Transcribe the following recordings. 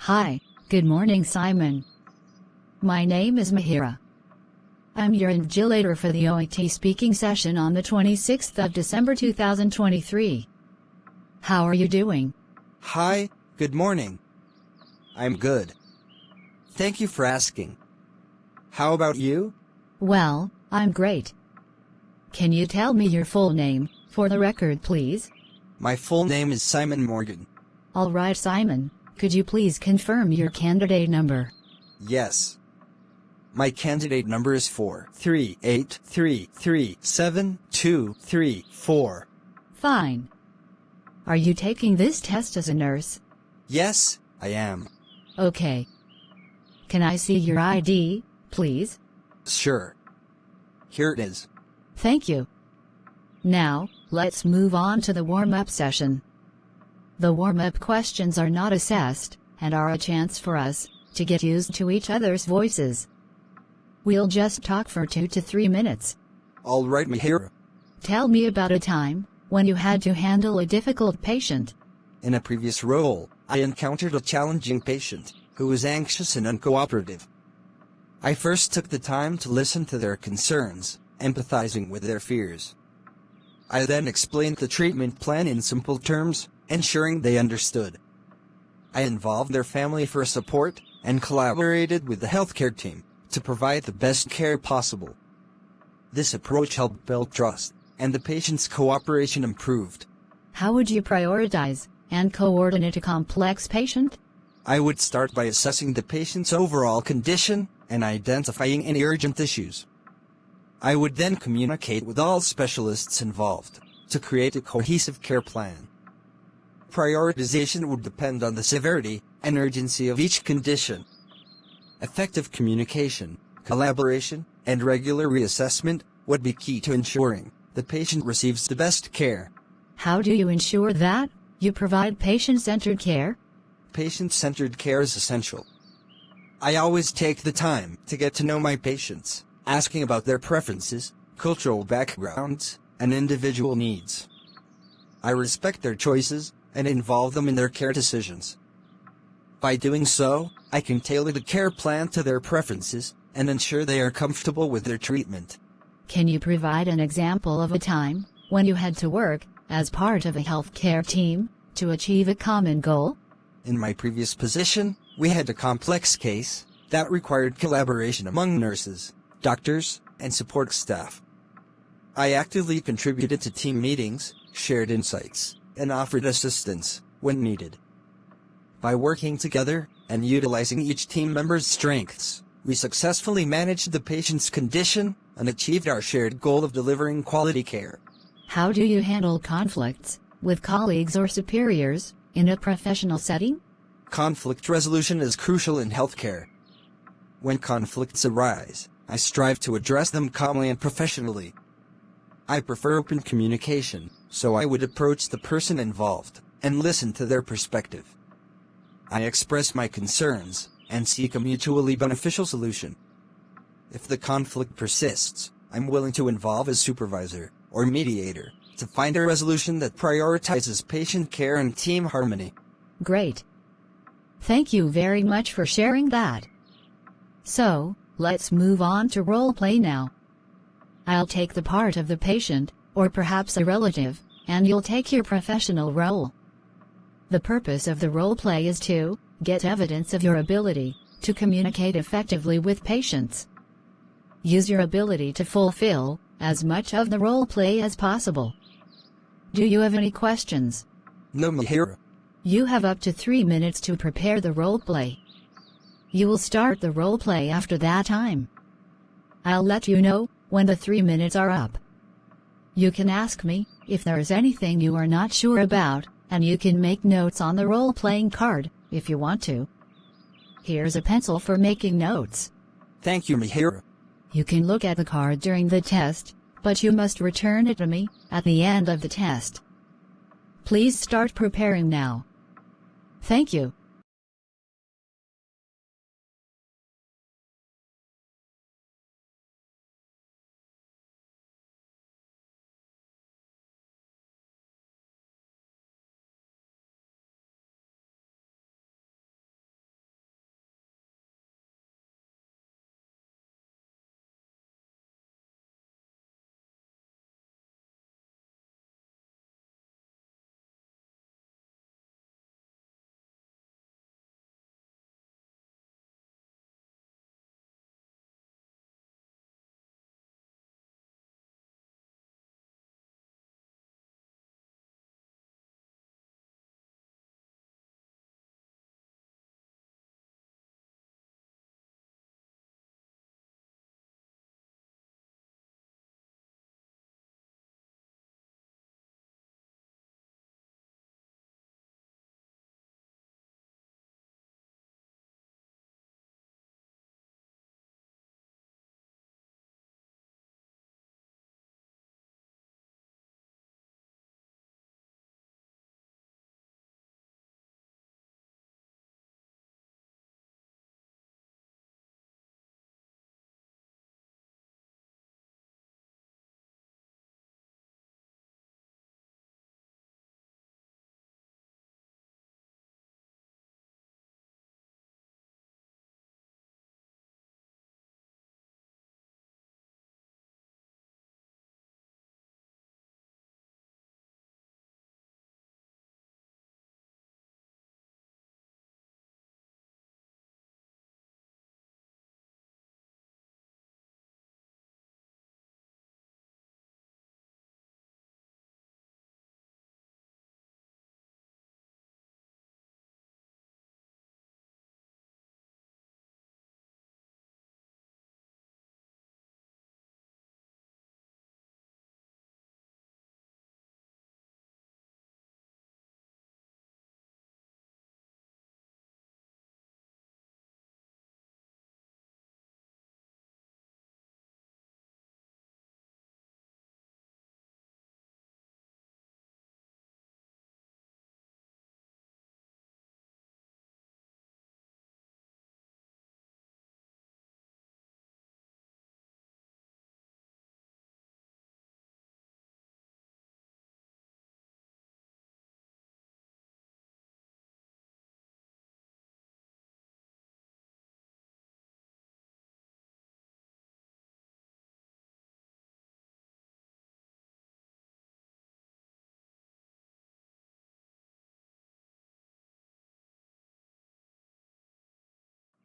Hi, good morning, Simon. My name is Mahira. I'm your invigilator for the OIT speaking session on the 26th of December 2023. How are you doing? Hi, good morning. I'm good. Thank you for asking. How about you? Well, I'm great. Can you tell me your full name, for the record, please? My full name is Simon Morgan. All right, Simon, could you please confirm your candidate number? Yes. My candidate number is 438337234. Fine. Are you taking this test as a nurse? Yes, I am. Okay. Can I see your ID, please? Sure. Here it is. Thank you. Now, let's move on to the warm-up session. The warm-up questions are not assessed, and are a chance for us to get used to each other's voices. We'll just talk for 2 to 3 minutes. All right, Mahira. Tell me about a time when you had to handle a difficult patient. In a previous role, I encountered a challenging patient who was anxious and uncooperative. I first took the time to listen to their concerns, empathizing with their fears. I then explained the treatment plan in simple terms, ensuring they understood. I involved their family for support and collaborated with the healthcare team to provide the best care possible. This approach helped build trust, and the patient's cooperation improved. How would you prioritize and coordinate a complex patient? I would start by assessing the patient's overall condition and identifying any urgent issues. I would then communicate with all specialists involved to create a cohesive care plan. Prioritization would depend on the severity and urgency of each condition. Effective communication, collaboration, and regular reassessment would be key to ensuring the patient receives the best care. How do you ensure that you provide patient-centered care? Patient-centered care is essential. I always take the time to get to know my patients, asking about their preferences, cultural backgrounds, and individual needs. I respect their choices and involve them in their care decisions. By doing so, I can tailor the care plan to their preferences and ensure they are comfortable with their treatment. Can you provide an example of a time when you had to work as part of a healthcare team to achieve a common goal? In my previous position, we had a complex case that required collaboration among nurses, doctors, and support staff. I actively contributed to team meetings, shared insights, and offered assistance when needed. By working together and utilizing each team member's strengths, we successfully managed the patient's condition and achieved our shared goal of delivering quality care. How do you handle conflicts with colleagues or superiors in a professional setting? Conflict resolution is crucial in healthcare. When conflicts arise, I strive to address them calmly and professionally. I prefer open communication, so I would approach the person involved and listen to their perspective. I express my concerns and seek a mutually beneficial solution. If the conflict persists, I'm willing to involve a supervisor or mediator to find a resolution that prioritizes patient care and team harmony. Great. Thank you very much for sharing that. So, let's move on to role play now. I'll take the part of the patient, or perhaps a relative, and you'll take your professional role. The purpose of the role play is to get evidence of your ability to communicate effectively with patients. Use your ability to fulfill as much of the role play as possible. Do you have any questions? No, Mahira. You have up to 3 minutes to prepare the role play. You will start the role play after that time. I'll let you know when the 3 minutes are up. You can ask me if there is anything you are not sure about, and you can make notes on the role-playing card if you want to. Here's a pencil for making notes. Thank you, Mahira. You can look at the card during the test, but you must return it to me at the end of the test. Please start preparing now. Thank you.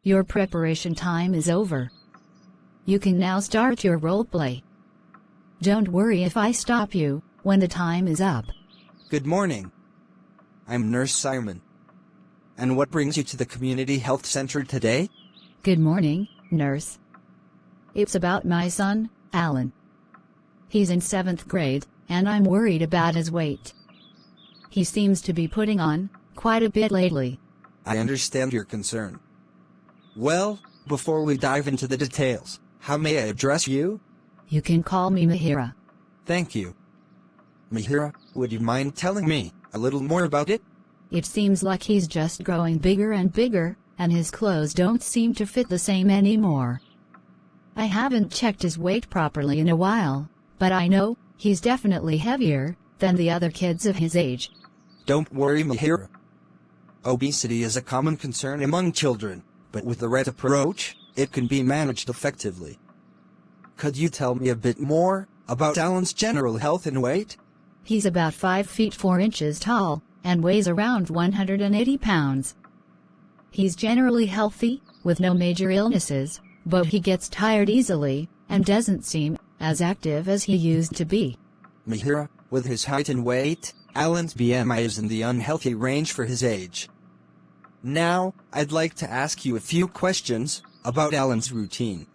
Your preparation time is over. You can now start your roleplay. Don't worry if I stop you when the time is up. Good morning. I'm Nurse Simon. And what brings you to the Community Health Center today? Good morning, nurse. It's about my son, Alan. He's in 7th grade, and I'm worried about his weight. He seems to be putting on quite a bit lately. I understand your concern. Well, before we dive into the details, how may I address you? You can call me Mahira. Thank you. Mahira, would you mind telling me a little more about it? It seems like he's just growing bigger and bigger, and his clothes don't seem to fit the same anymore. I haven't checked his weight properly in a while, but I know he's definitely heavier than the other kids of his age. Don't worry, Mahira. Obesity is a common concern among children, but with the right approach, it can be managed effectively. Could you tell me a bit more about Alan's general health and weight? He's about 5 feet 4 inches tall and weighs around 180 pounds. He's generally healthy, with no major illnesses, but he gets tired easily and doesn't seem as active as he used to be. Mahira, with his height and weight, Alan's BMI is in the unhealthy range for his age. Now, I'd like to ask you a few questions about Alan's routine.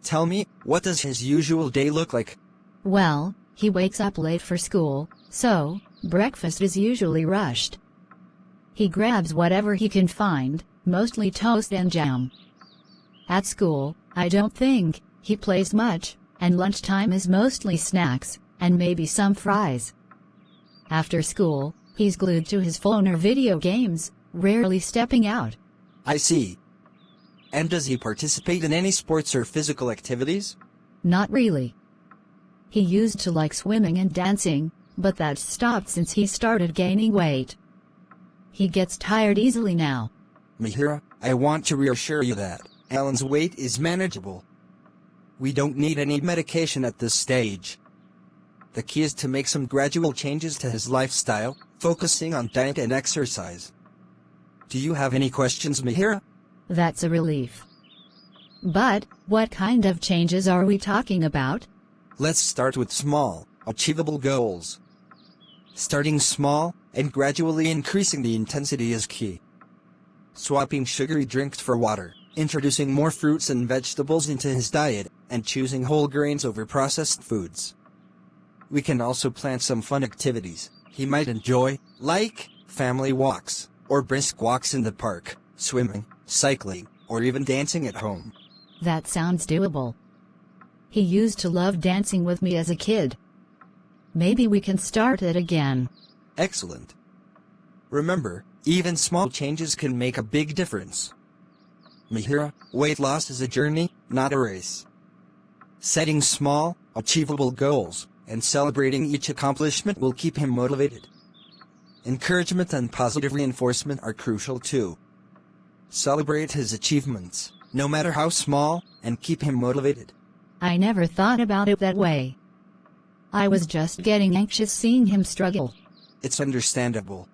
Tell me, what does his usual day look like? Well, he wakes up late for school, so breakfast is usually rushed. He grabs whatever he can find, mostly toast and jam. At school, I don't think he plays much, and lunchtime is mostly snacks, and maybe some fries. After school, he's glued to his phone or video games, rarely stepping out. I see. And does he participate in any sports or physical activities? Not really. He used to like swimming and dancing, but that's stopped since he started gaining weight. He gets tired easily now. Mahira, I want to reassure you that Alan's weight is manageable. We don't need any medication at this stage. The key is to make some gradual changes to his lifestyle, focusing on diet and exercise. Do you have any questions, Mahira? That's a relief. But what kind of changes are we talking about? Let's start with small, achievable goals. Starting small and gradually increasing the intensity is key. Swapping sugary drinks for water, introducing more fruits and vegetables into his diet, and choosing whole grains over processed foods. We can also plan some fun activities he might enjoy, like family walks, or brisk walks in the park, swimming, cycling, or even dancing at home. That sounds doable. He used to love dancing with me as a kid. Maybe we can start it again. Excellent. Remember, even small changes can make a big difference. Mahira, weight loss is a journey, not a race. Setting small, achievable goals and celebrating each accomplishment will keep him motivated. Encouragement and positive reinforcement are crucial too. Celebrate his achievements, no matter how small, and keep him motivated. I never thought about it that way. I was just getting anxious seeing him struggle. It's understandable.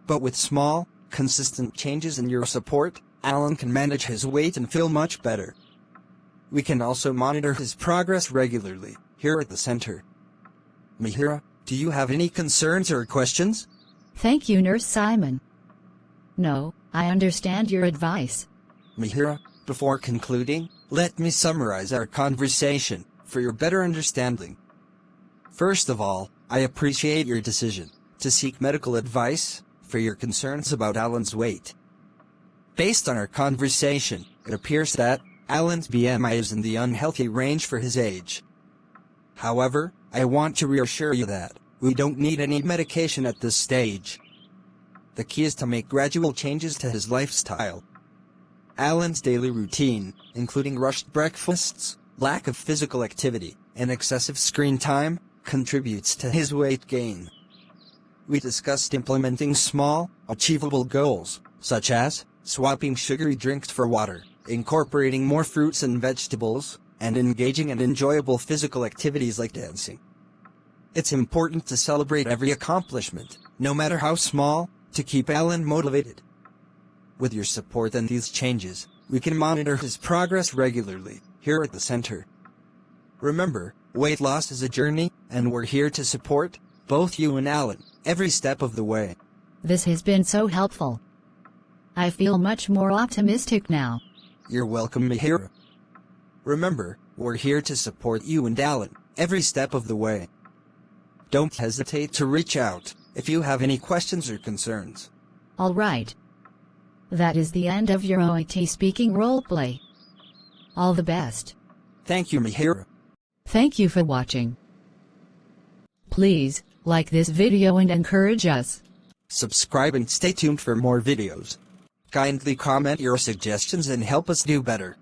But with small, consistent changes in your support, Alan can manage his weight and feel much better. We can also monitor his progress regularly, here at the center. Mahira, do you have any concerns or questions? Thank you, Nurse Simon. No, I understand your advice. Mahira, before concluding, let me summarize our conversation, for your better understanding. First of all, I appreciate your decision to seek medical advice for your concerns about Alan's weight. Based on our conversation, it appears that Alan's BMI is in the unhealthy range for his age. However, I want to reassure you that we don't need any medication at this stage. The key is to make gradual changes to his lifestyle. Alan's daily routine, including rushed breakfasts, lack of physical activity, and excessive screen time, contributes to his weight gain. We discussed implementing small, achievable goals, such as swapping sugary drinks for water, incorporating more fruits and vegetables, and engaging in enjoyable physical activities like dancing. It's important to celebrate every accomplishment, no matter how small, to keep Alan motivated. With your support and these changes, we can monitor his progress regularly, here at the center. Remember, weight loss is a journey, and we're here to support both you and Alan every step of the way. This has been so helpful. I feel much more optimistic now. You're welcome, Mihira. Remember, we're here to support you and Alan every step of the way. Don't hesitate to reach out if you have any questions or concerns. All right. That is the end of your OIT speaking roleplay. All the best. Thank you, Mihira. Thank you for watching. Please, like this video and encourage us. Subscribe and stay tuned for more videos. Kindly comment your suggestions and help us do better.